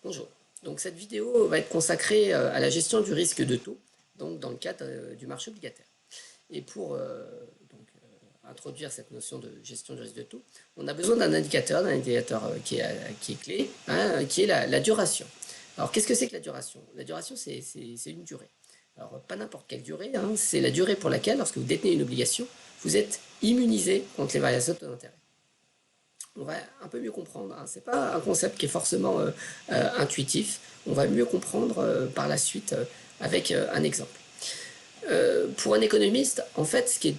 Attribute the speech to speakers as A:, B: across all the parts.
A: Bonjour. Donc cette vidéo va être consacrée à la gestion du risque de taux, donc dans le cadre du marché obligataire. Et pour introduire cette notion de gestion du risque de taux, on a besoin d'un indicateur qui est clé, hein, qui est la duration. Alors qu'est-ce que c'est que la duration? La duration, c'est une durée. Alors pas n'importe quelle durée, hein, c'est la durée pour laquelle, lorsque vous détenez une obligation, vous êtes immunisé contre les variations de taux d'intérêt. On va un peu mieux comprendre. Hein. Ce n'est pas un concept qui est forcément intuitif. On va mieux comprendre par la suite avec un exemple. Pour un économiste, en fait, ce qui est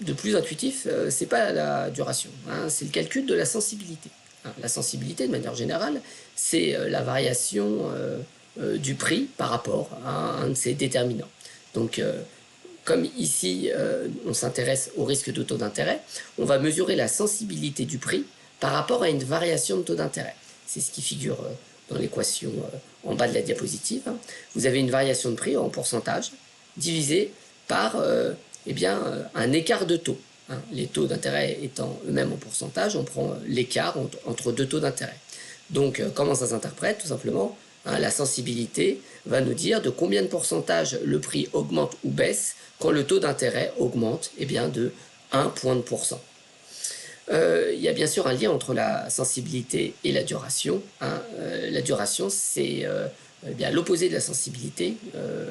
A: de plus intuitif, ce n'est pas la duration, hein, c'est le calcul de la sensibilité. Hein, la sensibilité, de manière générale, c'est la variation du prix par rapport à un de ses déterminants. Donc, comme ici, on s'intéresse au risque de taux d'intérêt, on va mesurer la sensibilité du prix par rapport à une variation de taux d'intérêt. C'est ce qui figure dans l'équation en bas de la diapositive. Vous avez une variation de prix en pourcentage divisé par un écart de taux. Les taux d'intérêt étant eux-mêmes en pourcentage, on prend l'écart entre deux taux d'intérêt. Donc, comment ça s'interprète? Tout simplement, la sensibilité va nous dire de combien de pourcentage le prix augmente ou baisse quand le taux d'intérêt augmente de 1 point de pourcent. Il y a bien sûr un lien entre la sensibilité et la duration. La duration, c'est l'opposé de la sensibilité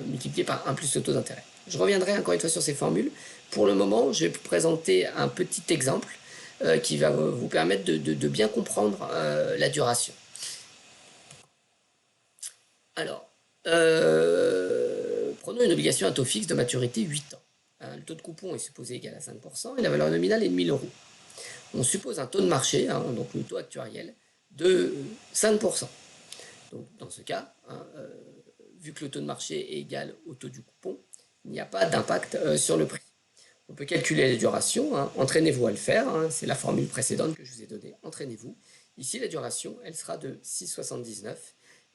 A: multiplié par 1 plus le taux d'intérêt. Je reviendrai encore une fois sur ces formules. Pour le moment, je vais vous présenter un petit exemple qui va vous permettre de bien comprendre la duration. Alors, prenons une obligation à taux fixe de maturité 8 ans. Le taux de coupon est supposé égal à 5% et la valeur nominale est de 1000 euros. On suppose un taux de marché, donc le taux actuariel, de 5%. Donc dans ce cas, vu que le taux de marché est égal au taux du coupon, il n'y a pas d'impact sur le prix. On peut calculer la duration, entraînez-vous à le faire, c'est la formule précédente que je vous ai donnée, entraînez-vous. Ici, la duration, elle sera de 6,79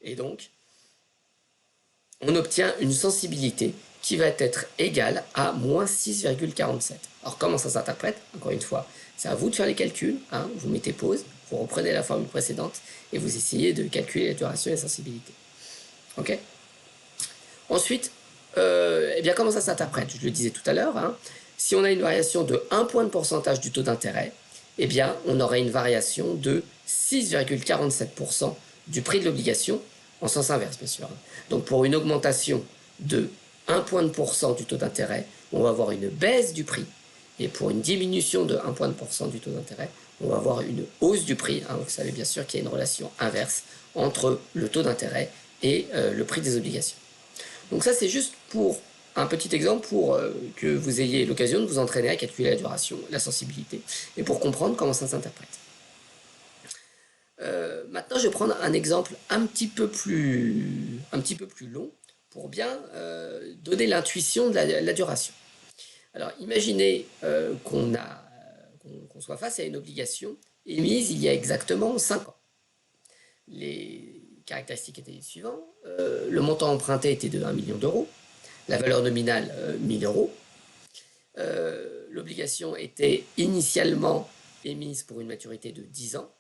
A: et donc on obtient une sensibilité qui va être égale à moins 6,47. Alors comment ça s'interprète? Encore une fois, c'est à vous de faire les calculs, vous mettez pause, vous reprenez la formule précédente et vous essayez de calculer la duration et la sensibilité. Ok? Ensuite, comment ça s'interprète? Je le disais tout à l'heure, si on a une variation de 1 point de pourcentage du taux d'intérêt, on aurait une variation de 6,47% du prix de l'obligation, en sens inverse bien sûr. Donc pour une augmentation de 1 point de pourcent du taux d'intérêt, on va avoir une baisse du prix. Et pour une diminution de 1 point de pourcent du taux d'intérêt, on va avoir une hausse du prix. Vous savez bien sûr qu'il y a une relation inverse entre le taux d'intérêt et le prix des obligations. Donc ça, c'est juste pour un petit exemple pour que vous ayez l'occasion de vous entraîner à calculer la duration, la sensibilité, et pour comprendre comment ça s'interprète. Maintenant, je vais prendre un exemple un petit peu plus long pour bien donner l'intuition de la duration. Alors, imaginez qu'on soit face à une obligation émise il y a exactement 5 ans. Les caractéristiques étaient les suivantes. Le montant emprunté était de 1 million d'euros. La valeur nominale, 1000 euros. L'obligation était initialement émise pour une maturité de 10 ans,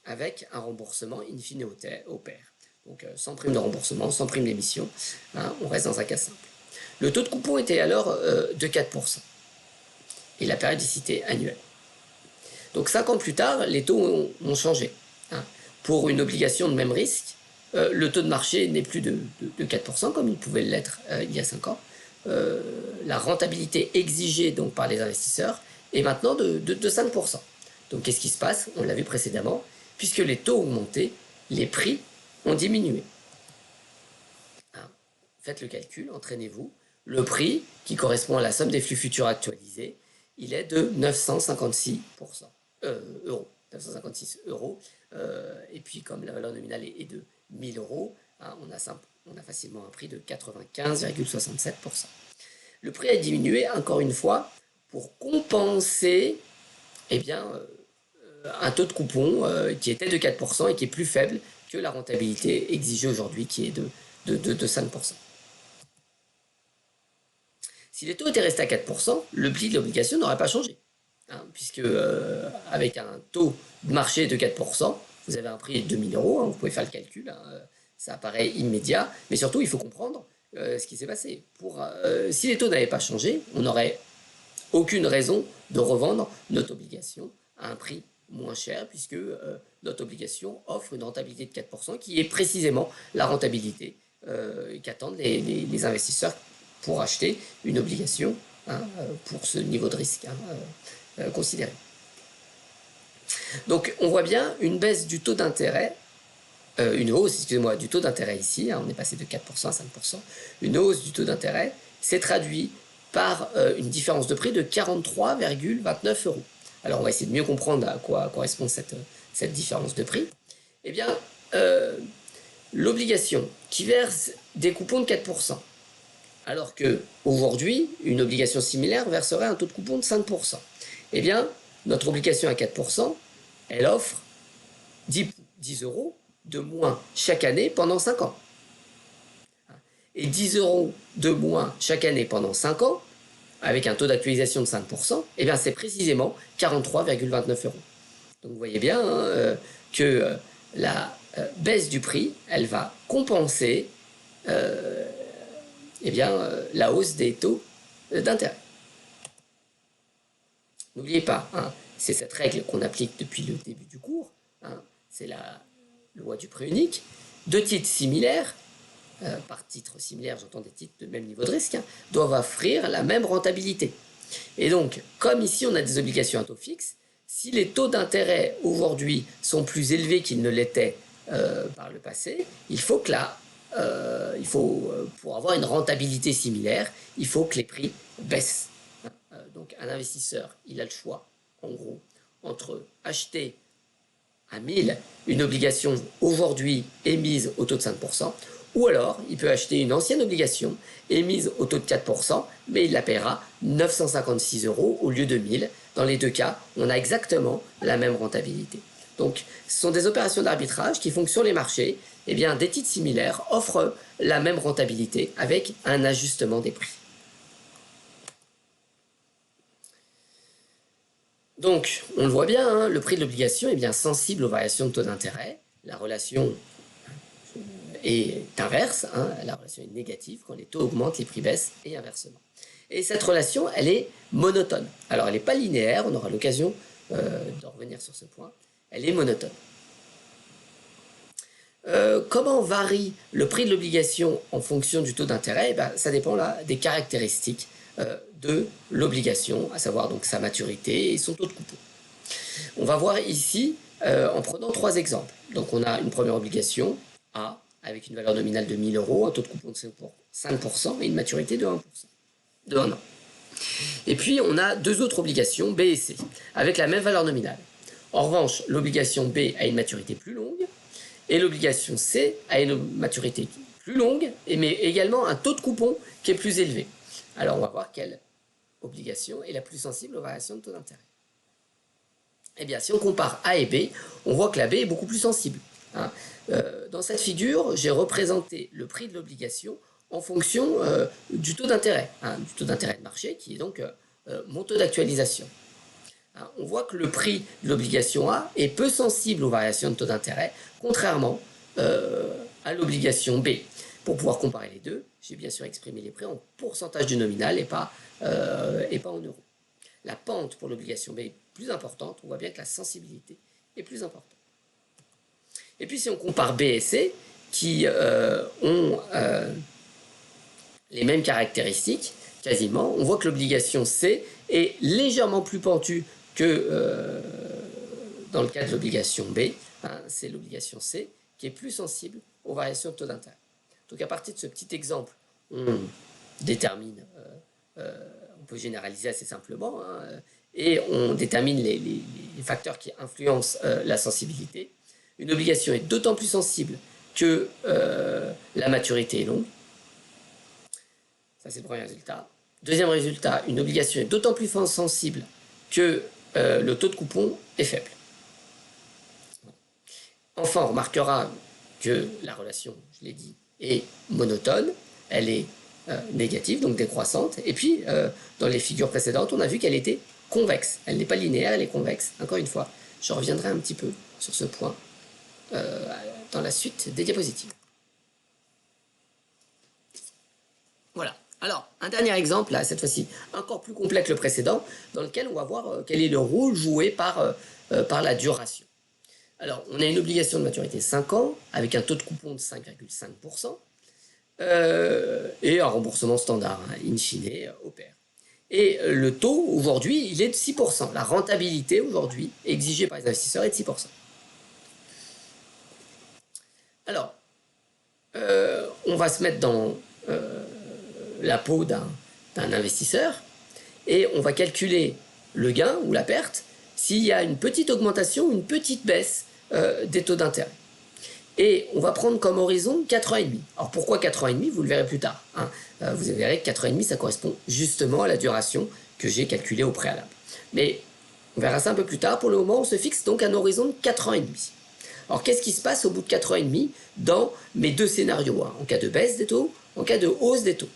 A: avec un remboursement in fine au pair. Donc sans prime de remboursement, sans prime d'émission, on reste dans un cas simple. Le taux de coupon était alors de 4%, et la périodicité annuelle. Donc 5 ans plus tard, les taux ont changé. Pour une obligation de même risque, le taux de marché n'est plus de 4%, comme il pouvait l'être il y a 5 ans. La rentabilité exigée donc, par les investisseurs est maintenant de 5%. Donc qu'est-ce qui se passe? On l'a vu précédemment, puisque les taux ont augmenté, les prix ont diminué. Faites le calcul, entraînez-vous. Le prix, qui correspond à la somme des flux futurs actualisés, il est de 956 euros. 956 euros. Et puis, comme la valeur nominale est de 1000 euros, on a facilement un prix de 95,67%. Le prix a diminué, encore une fois, pour compenser un taux de coupon qui était de 4% et qui est plus faible que la rentabilité exigée aujourd'hui, qui est de 5%. Si les taux étaient restés à 4%, le prix de l'obligation n'aurait pas changé. Puisque avec un taux de marché de 4%, vous avez un prix de 2000 euros, vous pouvez faire le calcul, ça apparaît immédiat, mais surtout, il faut comprendre ce qui s'est passé. Si les taux n'avaient pas changé, on n'aurait aucune raison de revendre notre obligation à un prix moins cher, puisque notre obligation offre une rentabilité de 4%, qui est précisément la rentabilité qu'attendent les investisseurs pour acheter une obligation pour ce niveau de risque considéré. Donc on voit bien une baisse du taux d'intérêt, une hausse, excusez-moi, du taux d'intérêt ici, on est passé de 4% à 5%, une hausse du taux d'intérêt s'est traduit par une différence de prix de 43,29 euros. Alors on va essayer de mieux comprendre à quoi correspond cette différence de prix. Eh bien, l'obligation qui verse des coupons de 4%, alors qu'aujourd'hui, une obligation similaire verserait un taux de coupon de 5%. Eh bien, notre obligation à 4%, elle offre 10 euros de moins chaque année pendant 5 ans. Et 10 euros de moins chaque année pendant 5 ans, avec un taux d'actualisation de 5%, eh bien c'est précisément 43,29 euros. Donc vous voyez bien que la baisse du prix, elle va compenser la hausse des taux d'intérêt. N'oubliez pas, c'est cette règle qu'on applique depuis le début du cours, c'est la loi du prix unique. Deux titres similaires, par titre similaire, j'entends des titres de même niveau de risque, doivent offrir la même rentabilité. Et donc, comme ici on a des obligations à taux fixe, si les taux d'intérêt aujourd'hui sont plus élevés qu'ils ne l'étaient par le passé, pour avoir une rentabilité similaire, il faut que les prix baissent. Donc un investisseur, il a le choix, en gros, entre acheter à 1000 une obligation aujourd'hui émise au taux de 5%, ou alors il peut acheter une ancienne obligation émise au taux de 4%, mais il la paiera 956 euros au lieu de 1000. Dans les deux cas, on a exactement la même rentabilité. Donc ce sont des opérations d'arbitrage qui font que sur les marchés, eh bien, des titres similaires offrent la même rentabilité avec un ajustement des prix. Donc, on le voit bien, le prix de l'obligation est bien sensible aux variations de taux d'intérêt. La relation est inverse, la relation est négative. Quand les taux augmentent, les prix baissent et inversement. Et cette relation, elle est monotone. Alors, elle n'est pas linéaire, on aura l'occasion de revenir sur ce point. Elle est monotone. Comment varie le prix de l'obligation en fonction du taux d'intérêt? Ça dépend là des caractéristiques de l'obligation, à savoir donc sa maturité et son taux de coupon. On va voir ici en prenant 3 exemples. Donc on a une première obligation A avec une valeur nominale de 1000 euros, un taux de coupon de 5% et une maturité de 1 an. Et puis on a 2 autres obligations B et C avec la même valeur nominale. En revanche, l'obligation B a une maturité plus longue et l'obligation C a une maturité plus longue, mais également un taux de coupon qui est plus élevé. Alors on va voir quelle obligation est la plus sensible aux variations de taux d'intérêt. Eh bien, si on compare A et B, on voit que la B est beaucoup plus sensible. Dans cette figure, j'ai représenté le prix de l'obligation en fonction du taux d'intérêt, du taux d'intérêt de marché, qui est donc mon taux d'actualisation. On voit que le prix de l'obligation A est peu sensible aux variations de taux d'intérêt, contrairement à l'obligation B. Pour pouvoir comparer les deux, j'ai bien sûr exprimé les prix en pourcentage du nominal et pas en euros. La pente pour l'obligation B est plus importante, on voit bien que la sensibilité est plus importante. Et puis si on compare B et C, qui ont les mêmes caractéristiques, quasiment, on voit que l'obligation C est légèrement plus pentue que dans le cas de l'obligation B. C'est l'obligation C qui est plus sensible aux variations de taux d'intérêt. Donc à partir de ce petit exemple, on détermine, on peut généraliser assez simplement, et on détermine les facteurs qui influencent la sensibilité. Une obligation est d'autant plus sensible que la maturité est longue. Ça, c'est le premier résultat. Deuxième résultat, une obligation est d'autant plus sensible que le taux de coupon est faible. Enfin, on remarquera que la relation, je l'ai dit, est monotone, elle est négative, donc décroissante. Et puis, dans les figures précédentes, on a vu qu'elle était convexe. Elle n'est pas linéaire, elle est convexe. Encore une fois, je reviendrai un petit peu sur ce point dans la suite des diapositives. Alors, un dernier exemple, là, cette fois-ci, encore plus complet que le précédent, dans lequel on va voir quel est le rôle joué par la duration. Alors, on a une obligation de maturité 5 ans, avec un taux de coupon de 5,5%, et un remboursement standard, hein, in fine, opère. Et le taux, aujourd'hui, il est de 6%. La rentabilité, aujourd'hui, exigée par les investisseurs est de 6%. Alors, on va se mettre dans la peau d'un investisseur et on va calculer le gain ou la perte s'il y a une petite augmentation ou une petite baisse des taux d'intérêt. Et on va prendre comme horizon 4 ans et demi. Alors pourquoi 4 ans et demi? Vous le verrez plus tard, hein. Vous verrez que 4 ans et demi, ça correspond justement à la duration que j'ai calculée au préalable. Mais on verra ça un peu plus tard. Pour le moment, on se fixe donc un horizon de 4 ans et demi. Alors qu'est-ce qui se passe au bout de 4 ans et demi dans mes deux scénarios, hein, en cas de baisse des taux, en cas de hausse des taux?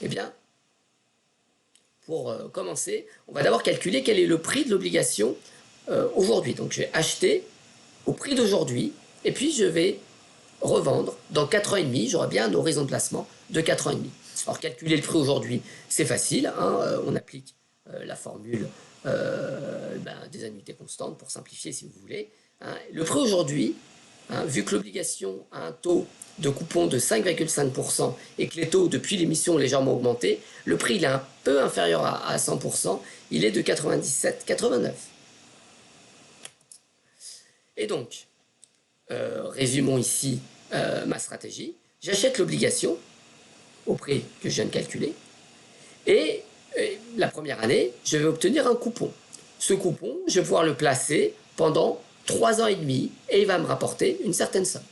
A: Eh bien, pour commencer, on va d'abord calculer quel est le prix de l'obligation aujourd'hui. Donc je vais acheter au prix d'aujourd'hui, et puis je vais revendre dans 4 ans et demi. J'aurai bien un horizon de placement de 4 ans et demi. Alors calculer le prix aujourd'hui, c'est facile, hein, on applique la formule des annuités constantes pour simplifier si vous voulez. Hein. Le prix aujourd'hui, hein, vu que l'obligation a un taux de coupon de 5,5% et que les taux depuis l'émission ont légèrement augmenté, le prix il est un peu inférieur à 100%, il est de 97,89. Et donc, résumons ici ma stratégie. J'achète l'obligation au prix que je viens de calculer et la première année, je vais obtenir un coupon. Ce coupon, je vais pouvoir le placer pendant 3 ans et demi et il va me rapporter une certaine somme.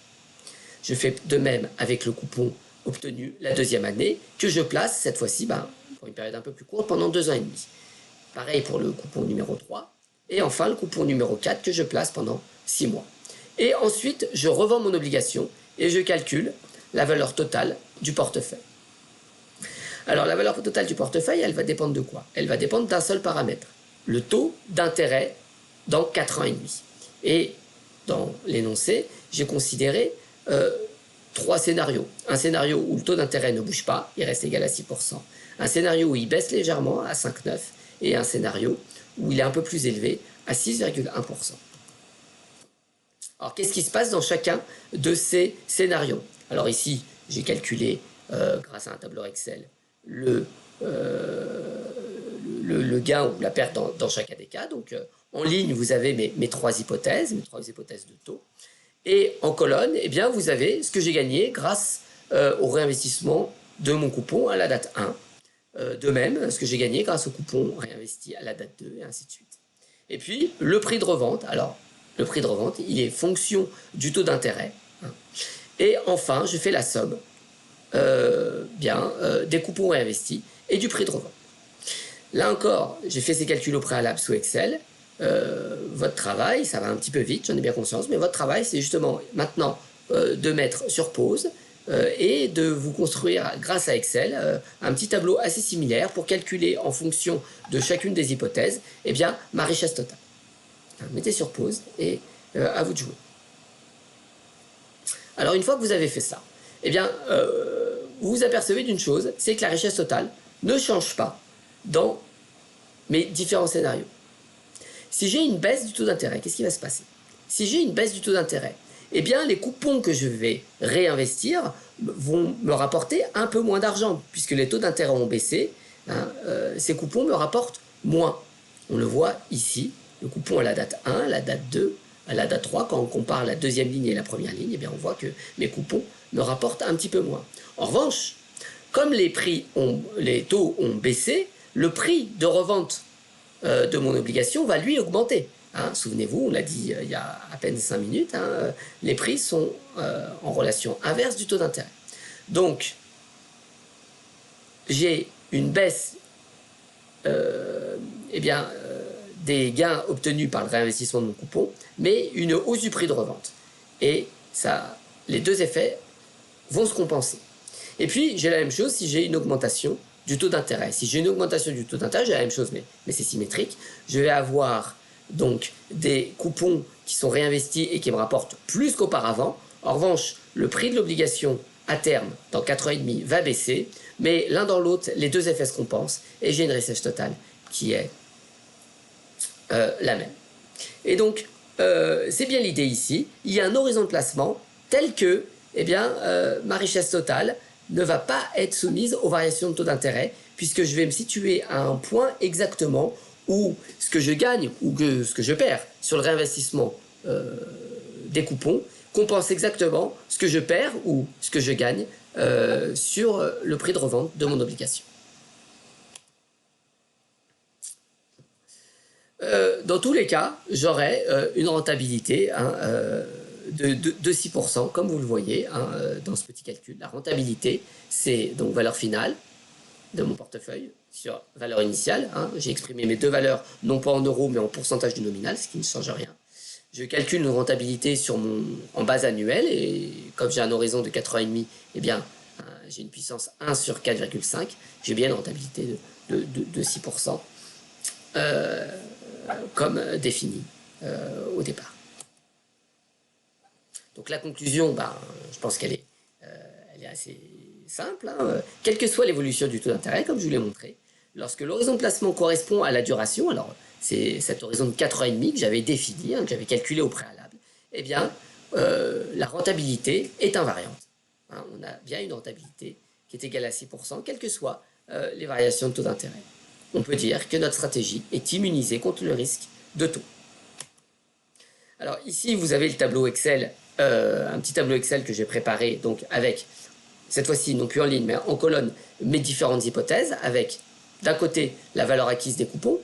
A: Je fais de même avec le coupon obtenu la deuxième année que je place cette fois-ci pour une période un peu plus courte pendant 2 ans et demi. Pareil pour le coupon numéro 3 et enfin le coupon numéro 4 que je place pendant 6 mois. Et ensuite, je revends mon obligation et je calcule la valeur totale du portefeuille. Alors, la valeur totale du portefeuille, elle va dépendre de quoi? Elle va dépendre d'un seul paramètre, le taux d'intérêt dans 4 ans et demi. Et dans l'énoncé, j'ai considéré 3 scénarios. Un scénario où le taux d'intérêt ne bouge pas, il reste égal à 6%. Un scénario où il baisse légèrement à 5,9%. Et un scénario où il est un peu plus élevé à 6,1%. Alors, qu'est-ce qui se passe dans chacun de ces scénarios? Alors ici, j'ai calculé, grâce à un tableur Excel, le gain ou la perte dans chacun des cas. Donc, en ligne, vous avez mes 3 hypothèses, mes 3 hypothèses de taux. Et en colonne, eh bien, vous avez ce que j'ai gagné grâce au réinvestissement de mon coupon à la date 1. De même, ce que j'ai gagné grâce au coupon réinvesti à la date 2, et ainsi de suite. Et puis, le prix de revente. Alors, le prix de revente, il est fonction du taux d'intérêt. Hein. Et enfin, je fais la somme des coupons réinvestis et du prix de revente. Là encore, j'ai fait ces calculs au préalable sous Excel. Votre travail, ça va un petit peu vite, j'en ai bien conscience, mais votre travail, c'est justement maintenant de mettre sur pause et de vous construire, grâce à Excel, un petit tableau assez similaire pour calculer en fonction de chacune des hypothèses, eh bien, ma richesse totale. Mettez sur pause et à vous de jouer. Alors une fois que vous avez fait ça, eh bien, vous vous apercevez d'une chose, c'est que la richesse totale ne change pas dans mes différents scénarios. Si j'ai une baisse du taux d'intérêt, qu'est-ce qui va se passer? Si j'ai une baisse du taux d'intérêt, eh bien les coupons que je vais réinvestir vont me rapporter un peu moins d'argent, puisque les taux d'intérêt ont baissé, hein, ces coupons me rapportent moins. On le voit ici. Le coupon à la date 1, à la date 2, à la date 3, quand on compare la deuxième ligne et la première ligne, eh bien on voit que mes coupons me rapportent un petit peu moins. En revanche, comme les taux ont baissé, le prix de revente de mon obligation va lui augmenter. Hein, souvenez-vous, on l'a dit il y a à peine 5 minutes, hein, les prix sont en relation inverse du taux d'intérêt. Donc, j'ai une baisse des gains obtenus par le réinvestissement de mon coupon, mais une hausse du prix de revente. Et ça, les deux effets vont se compenser. Et puis, j'ai la même chose si j'ai une augmentation du taux d'intérêt. Si j'ai une augmentation du taux d'intérêt, j'ai la même chose, mais c'est symétrique. Je vais avoir donc des coupons qui sont réinvestis et qui me rapportent plus qu'auparavant. En revanche, le prix de l'obligation à terme, dans 4 ans et demi, va baisser, mais l'un dans l'autre, les deux effets se compensent, et j'ai une richesse totale qui est la même. Et donc, c'est bien l'idée ici, il y a un horizon de placement tel que eh bien, ma richesse totale ne va pas être soumise aux variations de taux d'intérêt, puisque je vais me situer à un point exactement où ce que je gagne ou ce que je perds sur le réinvestissement des coupons compense exactement ce que je perds ou ce que je gagne sur le prix de revente de mon obligation. Dans tous les cas, j'aurai une rentabilité de 6%, comme vous le voyez dans ce petit calcul. La rentabilité, c'est donc valeur finale de mon portefeuille sur valeur initiale. J'ai exprimé mes deux valeurs, non pas en euros, mais en pourcentage du nominal, ce qui ne change rien. Je calcule une rentabilité en base annuelle, et comme j'ai un horizon de 4 ans et demi, eh bien, j'ai une puissance 1 sur 4,5. J'ai bien une rentabilité de 6%. Comme défini au départ. Donc la conclusion, je pense qu'elle est assez simple. Quelle que soit l'évolution du taux d'intérêt, comme je vous l'ai montré, lorsque l'horizon de placement correspond à la duration, alors c'est cet horizon de 4 ans et demi que j'avais défini, que j'avais calculé au préalable, eh bien, la rentabilité est invariante. On a bien une rentabilité qui est égale à 6%, quelles que soient les variations de taux d'intérêt. On peut dire que notre stratégie est immunisée contre le risque de taux. Alors ici, vous avez le tableau Excel, un petit tableau Excel que j'ai préparé, donc avec, cette fois-ci, non plus en ligne, mais en colonne, mes différentes hypothèses, avec d'un côté la valeur acquise des coupons,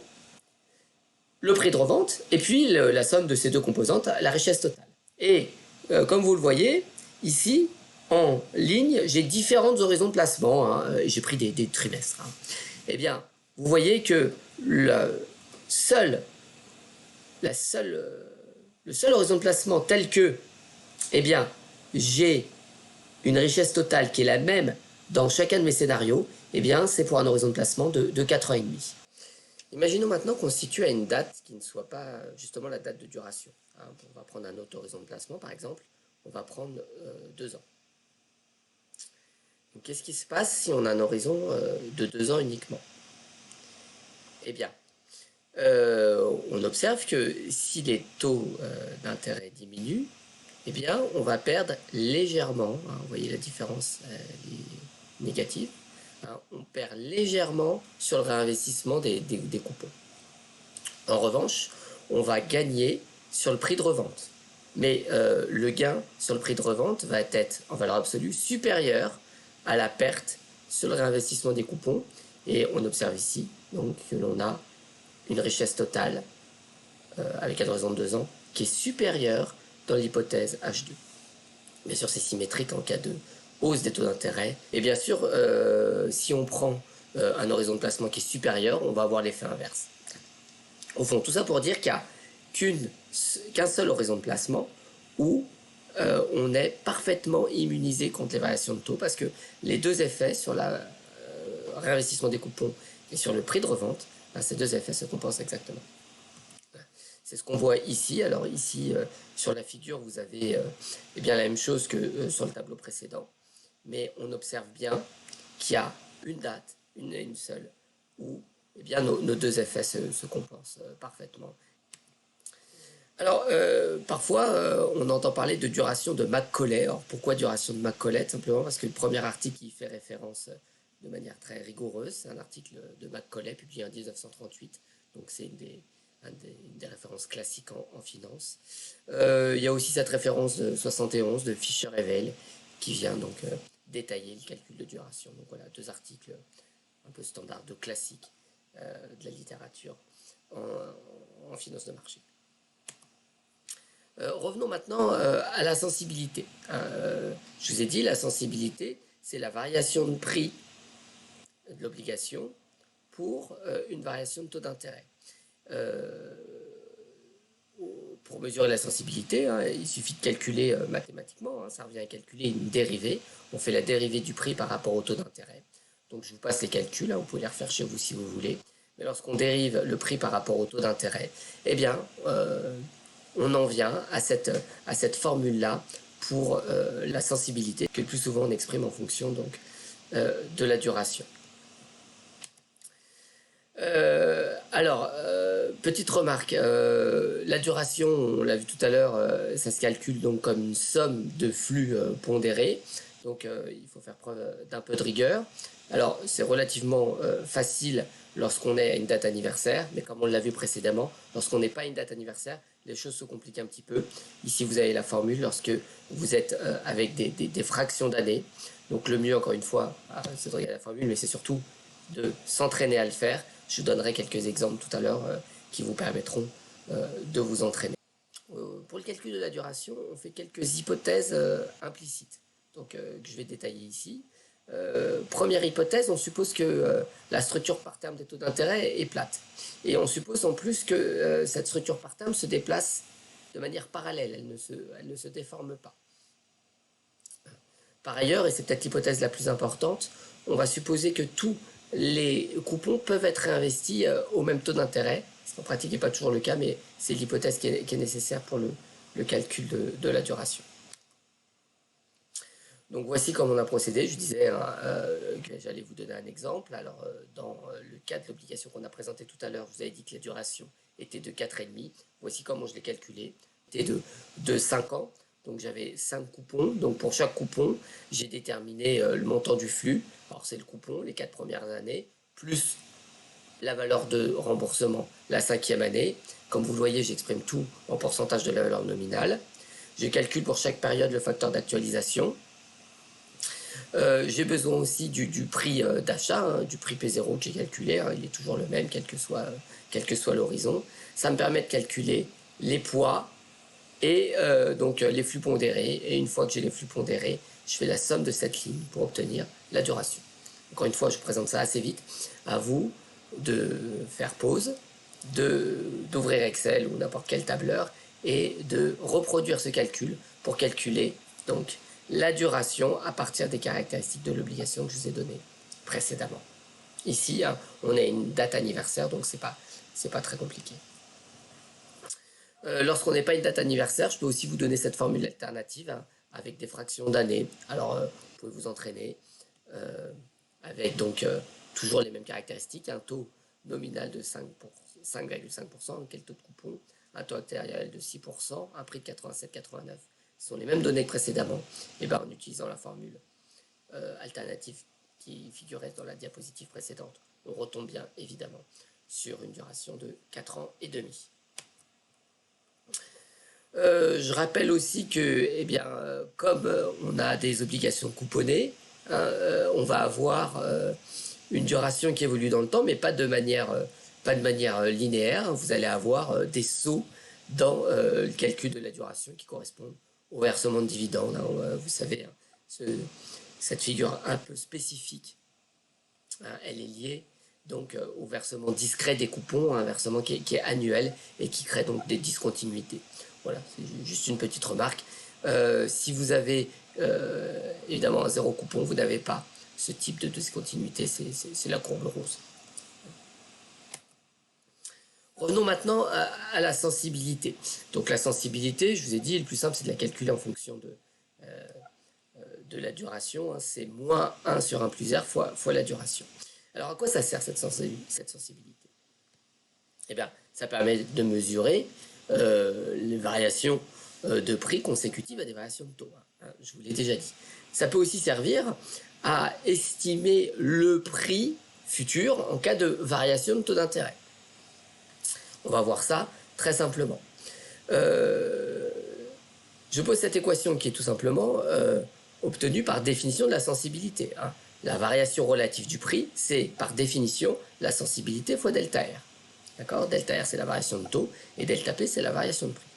A: le prix de revente, et puis la somme de ces deux composantes, la richesse totale. Et comme vous le voyez, ici, en ligne, j'ai différents horizons de placement, j'ai pris des trimestres. Eh bien, vous voyez que le seul horizon de placement tel que, eh bien, j'ai une richesse totale qui est la même dans chacun de mes scénarios, eh bien, c'est pour un horizon de placement de 4 ans et demi. Imaginons maintenant qu'on se situe à une date qui ne soit pas justement la date de duration. On va prendre un autre horizon de placement, par exemple, on va prendre 2 ans. Qu'est-ce qui se passe si on a un horizon de 2 ans uniquement? Eh bien, on observe que si les taux d'intérêt diminuent, eh bien, on va perdre légèrement, vous voyez la différence est négative, on perd légèrement sur le réinvestissement des coupons. En revanche, on va gagner sur le prix de revente. Mais le gain sur le prix de revente va être en valeur absolue supérieur à la perte sur le réinvestissement des coupons. Et on observe ici donc, que l'on a une richesse totale avec un horizon de 2 ans qui est supérieure dans l'hypothèse H2. Bien sûr, c'est symétrique en cas de hausse des taux d'intérêt. Et bien sûr, si on prend un horizon de placement qui est supérieur, on va avoir l'effet inverse. Au fond, tout ça pour dire qu'il n'y a qu'un seul horizon de placement où on est parfaitement immunisé contre les variations de taux, parce que les deux effets sur le réinvestissement des coupons et sur le prix de revente, ces deux effets se compensent exactement. C'est ce qu'on voit ici. Alors ici, sur la figure, vous avez bien la même chose que sur le tableau précédent, mais on observe bien qu'il y a une date, une seule, où bien, nos deux effets se compensent parfaitement. Alors, parfois, on entend parler de duration de Macaulay. Alors, pourquoi duration de Macaulay? Simplement parce que le premier article y fait référence de manière très rigoureuse. C'est un article de Macaulay publié en 1938. Donc, c'est une des références classiques en finance. Il y a aussi cette référence de 71 de Fischer et Weil qui vient donc détailler le calcul de duration. Donc, voilà, deux articles un peu standards, de classiques de la littérature en finance de marché. Revenons maintenant à la sensibilité. Je vous ai dit, la sensibilité, c'est la variation de prix de l'obligation pour une variation de taux d'intérêt. Pour mesurer la sensibilité, il suffit de calculer mathématiquement, ça revient à calculer une dérivée. On fait la dérivée du prix par rapport au taux d'intérêt. Donc je vous passe les calculs, vous pouvez les refaire chez vous si vous voulez. Mais lorsqu'on dérive le prix par rapport au taux d'intérêt, eh bien, on en vient à cette formule-là pour la sensibilité, que le plus souvent on exprime en fonction donc, de la duration. Petite remarque, la duration, on l'a vu tout à l'heure, ça se calcule donc comme une somme de flux pondérés, donc il faut faire preuve d'un peu de rigueur. Alors c'est relativement facile lorsqu'on est à une date anniversaire, mais comme on l'a vu précédemment, lorsqu'on n'est pas à une date anniversaire, les choses se compliquent un petit peu. Ici vous avez la formule lorsque vous êtes avec des fractions d'années, donc le mieux encore une fois, c'est de regarder la formule, mais c'est surtout de s'entraîner à le faire. Je donnerai quelques exemples tout à l'heure qui vous permettront de vous entraîner. Pour le calcul de la duration, on fait quelques hypothèses implicites, donc, que je vais détailler ici. Première hypothèse, on suppose que la structure par terme des taux d'intérêt est plate. Et on suppose en plus que cette structure par terme se déplace de manière parallèle, elle ne se déforme pas. Par ailleurs, et c'est peut-être l'hypothèse la plus importante, on va supposer que tous les coupons peuvent être réinvestis au même taux d'intérêt. En pratique, ce n'est pas toujours le cas, mais c'est l'hypothèse qui est nécessaire pour le calcul de la duration. Donc voici comment on a procédé. Je disais que j'allais vous donner un exemple. Alors dans le cas de l'obligation qu'on a présentée tout à l'heure, je vous avais dit que la duration était de 4,5. Voici comment je l'ai calculé. C'était de 5 ans. Donc j'avais 5 coupons. Donc pour chaque coupon, j'ai déterminé le montant du flux. Alors c'est le coupon, les 4 premières années, plus la valeur de remboursement la 5e année. Comme vous le voyez, j'exprime tout en pourcentage de la valeur nominale. Je calcule pour chaque période le facteur d'actualisation. J'ai besoin aussi du prix d'achat, du prix P0 que j'ai calculé, il est toujours le même, quel que soit l'horizon. Ça me permet de calculer les poids et donc les flux pondérés. Et une fois que j'ai les flux pondérés, je fais la somme de cette ligne pour obtenir la duration. Encore une fois, je présente ça assez vite. À vous de faire pause, d'ouvrir Excel ou n'importe quel tableur et de reproduire ce calcul pour calculer donc la duration à partir des caractéristiques de l'obligation que je vous ai données précédemment. Ici, on a une date anniversaire, donc c'est pas très compliqué. Lorsqu'on n'est pas une date anniversaire, je peux aussi vous donner cette formule alternative avec des fractions d'années. Alors, vous pouvez vous entraîner avec donc toujours les mêmes caractéristiques, un taux nominal de 5,5%, quel taux de coupon, un taux actuariel de 6%, un prix de 87,89. Ce sont les mêmes données que précédemment, et bien en utilisant la formule alternative qui figurait dans la diapositive précédente, on retombe bien évidemment sur une duration de 4 ans et demi. Je rappelle aussi que, eh bien, comme on a des obligations couponnées, on va avoir une duration qui évolue dans le temps, mais pas de manière linéaire. Vous allez avoir des sauts dans le calcul de la duration qui correspondent au versement de dividendes. Vous savez, cette figure un peu spécifique, elle est liée donc au versement discret des coupons, un versement qui est annuel et qui crée donc des discontinuités. Voilà, c'est juste une petite remarque. Si vous avez évidemment un zéro coupon, vous n'avez pas ce type de discontinuité, c'est la courbe rose. Revenons maintenant à la sensibilité. Donc la sensibilité, je vous ai dit, le plus simple, c'est de la calculer en fonction de la duration. C'est moins 1 sur 1 plus R fois la duration. Alors à quoi ça sert cette sensibilité? Eh bien, ça permet de mesurer les variations de prix consécutives à des variations de taux. Je vous l'ai déjà dit. Ça peut aussi servir à estimer le prix futur en cas de variation de taux d'intérêt. On va voir ça très simplement. Je pose cette équation qui est tout simplement obtenue par définition de la sensibilité. La variation relative du prix, c'est par définition la sensibilité fois delta R. D'accord? Delta R, c'est la variation de taux, et delta P, c'est la variation de prix.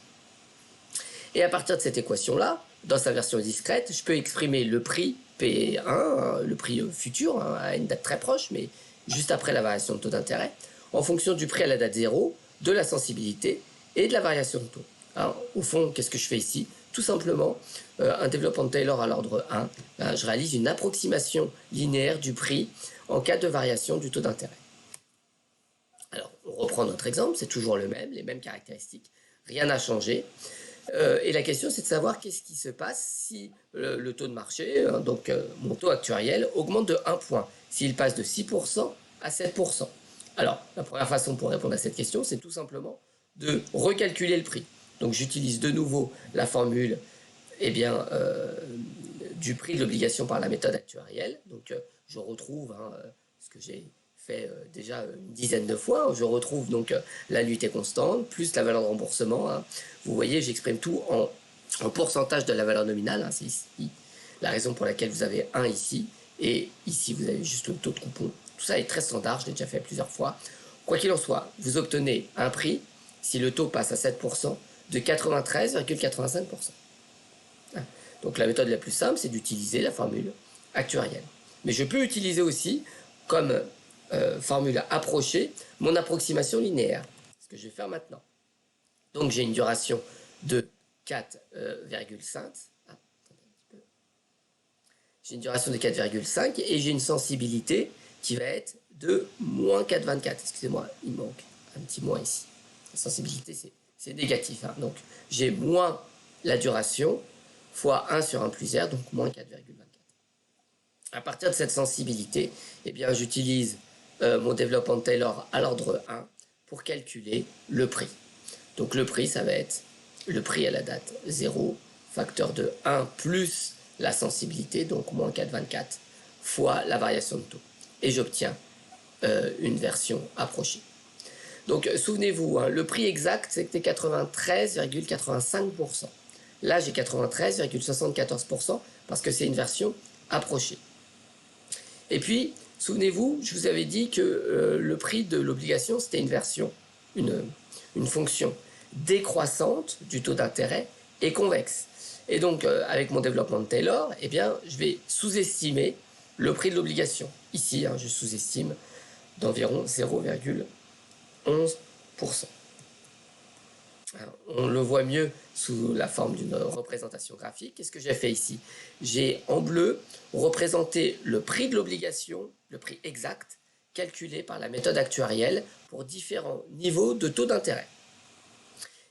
A: Et à partir de cette équation-là, dans sa version discrète, je peux exprimer le prix P1, le prix futur, à une date très proche, mais juste après la variation de taux d'intérêt, en fonction du prix à la date 0, de la sensibilité et de la variation de taux. Alors, au fond, qu'est-ce que je fais ici? Tout simplement, un développement de Taylor à l'ordre 1, je réalise une approximation linéaire du prix en cas de variation du taux d'intérêt. Alors, on reprend notre exemple, c'est toujours le même, les mêmes caractéristiques, rien n'a changé. Et la question, c'est de savoir qu'est-ce qui se passe si le taux de marché, donc mon taux actuariel, augmente de 1 point, s'il passe de 6% à 7%. Alors, la première façon pour répondre à cette question, c'est tout simplement de recalculer le prix. Donc, j'utilise de nouveau la formule eh bien, du prix de l'obligation par la méthode actuarielle. Donc, je retrouve ce que j'ai fait déjà une dizaine de fois. Je retrouve donc l'annuité constante plus la valeur de remboursement. Vous voyez, j'exprime tout en pourcentage de la valeur nominale. C'est ici la raison pour laquelle vous avez 1 ici. Et ici, vous avez juste le taux de coupon. Tout ça est très standard, je l'ai déjà fait plusieurs fois. Quoi qu'il en soit, vous obtenez un prix, si le taux passe à 7%, de 93,85%. Donc la méthode la plus simple, c'est d'utiliser la formule actuarielle. Mais je peux utiliser aussi, comme formule approchée, mon approximation linéaire. Ce que je vais faire maintenant. Donc j'ai une duration de 4,5. J'ai une duration de 4,5 et j'ai une sensibilité qui va être de moins 4,24. Excusez-moi, il manque un petit moins ici. La sensibilité, c'est négatif. Donc j'ai moins la duration fois 1 sur 1 plus R, donc moins 4,24. À partir de cette sensibilité, eh bien, j'utilise mon développement de Taylor à l'ordre 1 pour calculer le prix. Donc le prix, ça va être le prix à la date 0, facteur de 1 plus la sensibilité, donc moins 4,24, fois la variation de taux. Et j'obtiens une version approchée. Donc souvenez-vous, le prix exact, c'était 93,85%. Là, j'ai 93,74% parce que c'est une version approchée. Et puis, souvenez-vous, je vous avais dit que le prix de l'obligation, c'était une version, une fonction décroissante du taux d'intérêt et convexe. Et donc, avec mon développement de Taylor, eh bien, je vais sous-estimer le prix de l'obligation. Ici, je sous-estime d'environ 0,11%. On le voit mieux sous la forme d'une représentation graphique. Qu'est-ce que j'ai fait ici? J'ai en bleu représenté le prix de l'obligation, le prix exact, calculé par la méthode actuarielle pour différents niveaux de taux d'intérêt.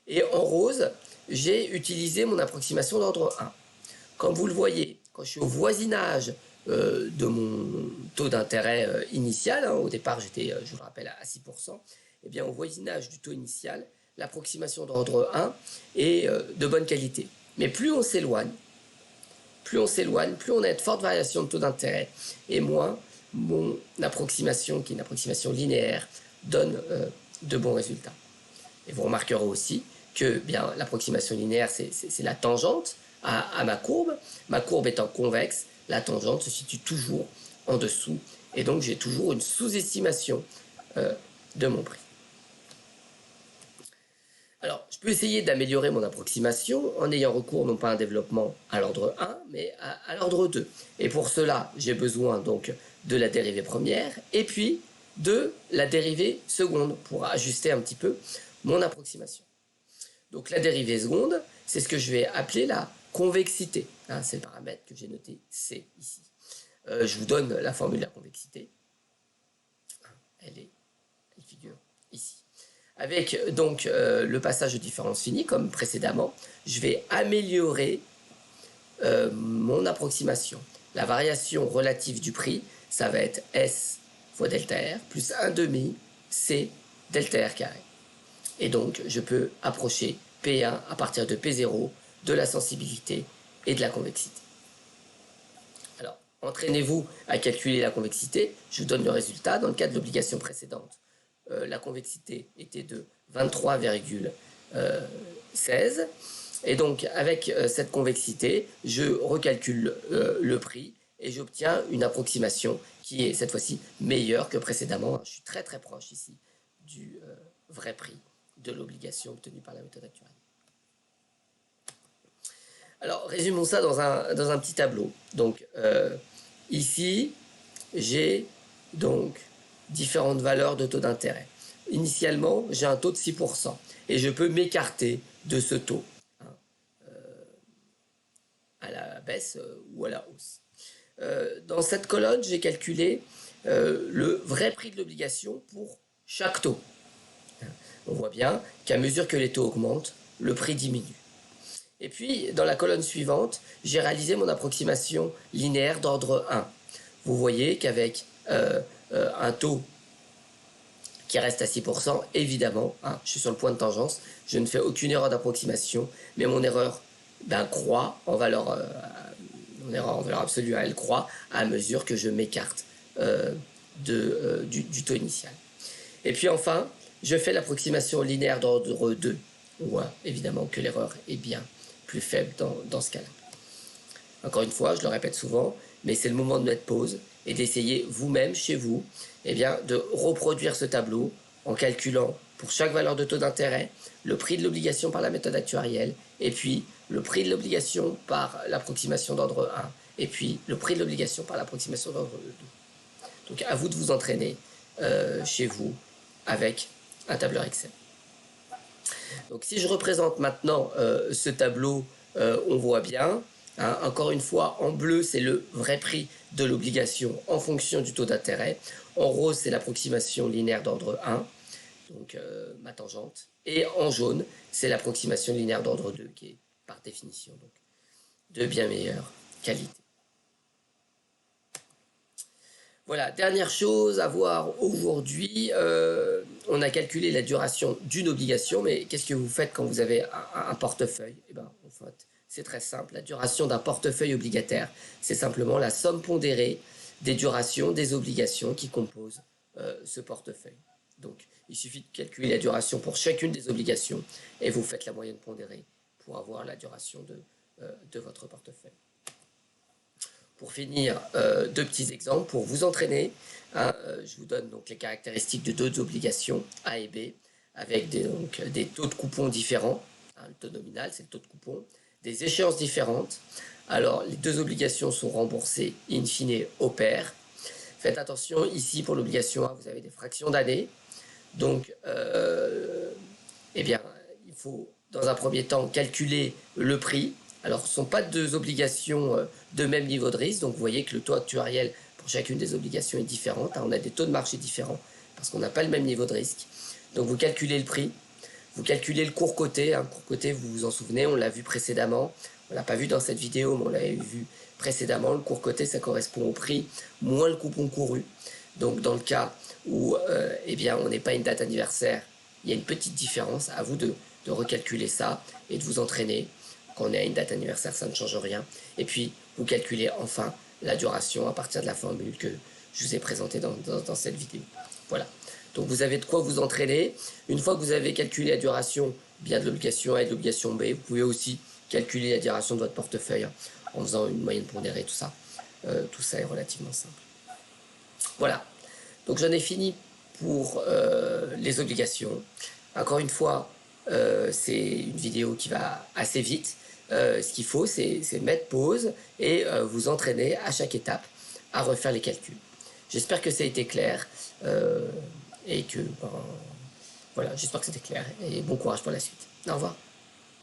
A: Et en rose, j'ai utilisé mon approximation d'ordre 1. Comme vous le voyez, quand je suis au voisinage de mon taux d'intérêt initial, au départ j'étais, je vous le rappelle, à 6%, et bien au voisinage du taux initial, l'approximation d'ordre 1 est de bonne qualité. Mais plus on s'éloigne, plus on a de fortes variations de taux d'intérêt, et moins mon approximation, qui est une approximation linéaire, donne de bons résultats. Et vous remarquerez aussi que bien l'approximation linéaire, c'est la tangente à ma courbe. Ma courbe étant convexe, la tangente se situe toujours en dessous, et donc j'ai toujours une sous-estimation de mon prix. Alors, je peux essayer d'améliorer mon approximation en ayant recours non pas à un développement à l'ordre 1, mais à l'ordre 2. Et pour cela, j'ai besoin donc de la dérivée première et puis de la dérivée seconde pour ajuster un petit peu mon approximation. Donc la dérivée seconde, c'est ce que je vais appeler la convexité. C'est le paramètre que j'ai noté C ici. Je vous donne la formule de la convexité. Elle figure ici. Avec donc le passage de différence finie, comme précédemment, je vais améliorer mon approximation. La variation relative du prix, ça va être S fois delta R plus 1 demi C delta R carré. Et donc, je peux approcher P1 à partir de P0 de la sensibilité et de la convexité. Alors, entraînez-vous à calculer la convexité. Je vous donne le résultat. Dans le cas de l'obligation précédente, la convexité était de 23,16. Et donc, avec cette convexité, je recalcule le prix et j'obtiens une approximation qui est cette fois-ci meilleure que précédemment. Je suis très très proche ici du vrai prix de l'obligation obtenue par la méthode actuelle. Alors, résumons ça dans un petit tableau. Donc, ici, j'ai donc différentes valeurs de taux d'intérêt. Initialement, j'ai un taux de 6% et je peux m'écarter de ce taux à la baisse ou à la hausse. Dans cette colonne, j'ai calculé le vrai prix de l'obligation pour chaque taux. On voit bien qu'à mesure que les taux augmentent, le prix diminue. Et puis, dans la colonne suivante, j'ai réalisé mon approximation linéaire d'ordre 1. Vous voyez qu'avec un taux qui reste à 6%, évidemment, hein, je suis sur le point de tangence, je ne fais aucune erreur d'approximation, mais mon erreur croît en valeur, mon erreur en valeur absolue, elle croît à mesure que je m'écarte du taux initial. Et puis enfin, je fais l'approximation linéaire d'ordre 2, où évidemment que l'erreur est bien plus faible dans ce cas-là. Encore une fois, je le répète souvent, mais c'est le moment de mettre pause et d'essayer vous-même, chez vous, de reproduire ce tableau en calculant pour chaque valeur de taux d'intérêt le prix de l'obligation par la méthode actuarielle, et puis le prix de l'obligation par l'approximation d'ordre 1, et puis le prix de l'obligation par l'approximation d'ordre 2. Donc à vous de vous entraîner chez vous avec un tableur Excel. Donc si je représente maintenant ce tableau, on voit bien, hein, encore une fois, en bleu, c'est le vrai prix de l'obligation en fonction du taux d'intérêt. En rose, c'est l'approximation linéaire d'ordre 1, donc ma tangente. Et en jaune, c'est l'approximation linéaire d'ordre 2, qui est par définition donc, de bien meilleure qualité. Voilà, dernière chose à voir aujourd'hui, on a calculé la duration d'une obligation, mais qu'est-ce que vous faites quand vous avez un portefeuille? Eh bien, en fait, c'est très simple. La duration d'un portefeuille obligataire, c'est simplement la somme pondérée des durations des obligations qui composent ce portefeuille. Donc, il suffit de calculer la duration pour chacune des obligations et vous faites la moyenne pondérée pour avoir la duration de votre portefeuille. Pour finir, deux petits exemples pour vous entraîner. Hein, je vous donne donc les caractéristiques de deux obligations A et B avec des taux de coupons différents. Hein, le taux nominal, c'est le taux de coupon. Des échéances différentes. Alors, les deux obligations sont remboursées in fine au pair. Faites attention, ici, pour l'obligation A, vous avez des fractions d'années. Donc, eh bien, il faut, dans un premier temps, calculer le prix. Alors, ce ne sont pas deux obligations de même niveau de risque. Donc, vous voyez que le taux actuariel pour chacune des obligations est différent. On a des taux de marché différents parce qu'on n'a pas le même niveau de risque. Donc, vous calculez le prix. Vous calculez le cours coté. Le cours coté, vous vous en souvenez, on l'a vu précédemment. On ne l'a pas vu dans cette vidéo, mais on l'avait vu précédemment. Le cours coté, ça correspond au prix moins le coupon couru. Donc, dans le cas où eh bien, on n'est pas une date anniversaire, il y a une petite différence. À vous de recalculer ça et de vous entraîner. Quand on est à une date anniversaire, ça ne change rien. Et puis, vous calculez enfin la duration à partir de la formule que je vous ai présentée dans cette vidéo. Voilà. Donc, vous avez de quoi vous entraîner. Une fois que vous avez calculé la duration bien de l'obligation A et de l'obligation B, vous pouvez aussi calculer la duration de votre portefeuille en faisant une moyenne pondérée, tout ça. Tout ça est relativement simple. Voilà. Donc, j'en ai fini pour les obligations. Encore une fois, c'est une vidéo qui va assez vite. Ce qu'il faut, c'est mettre pause et vous entraîner à chaque étape à refaire les calculs. J'espère que ça a été clair et que, voilà, j'espère que c'était clair et bon courage pour la suite. Au revoir.